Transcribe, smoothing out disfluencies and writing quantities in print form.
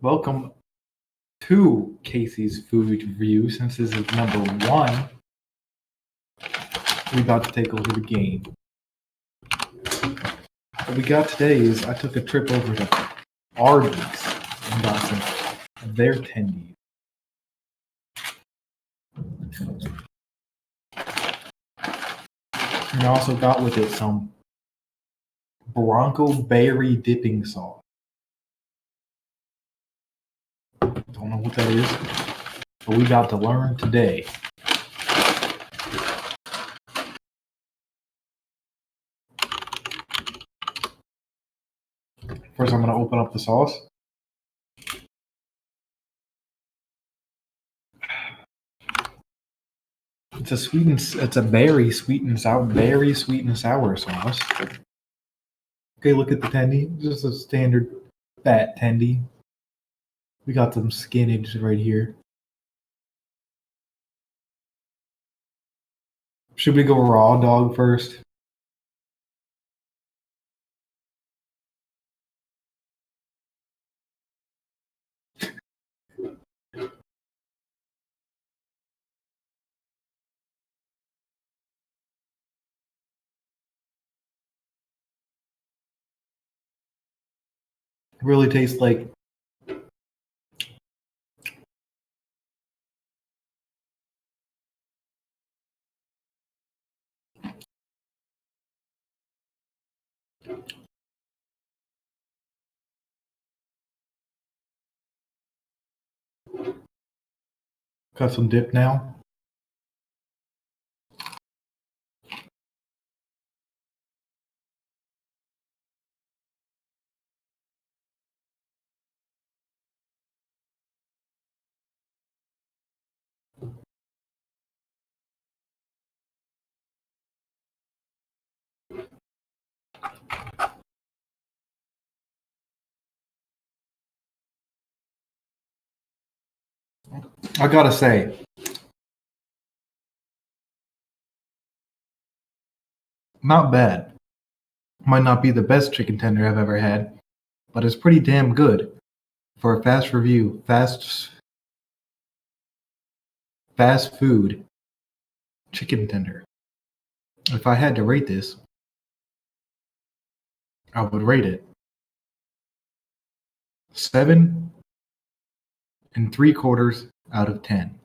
Welcome to Casey's Food Review. Since this is number 1, we're about to take over the game. What we got today is I took a trip over to Arby's and got some of their Tendies. And I also got with it some Bronco Berry dipping sauce. Don't know what that is, but we got to learn today. First, I'm going to open up the sauce. It's a berry sweet and sour sauce. Okay, look at the tendy. Just a standard fat tendy. We got some skinnage right here. Should we go raw dog first? It really tastes like got some dip now. I gotta say, not bad. Might not be the best chicken tender I've ever had, but it's pretty damn good for a fast food chicken tender. If I had to rate this, I would rate it 7.75 out of 10.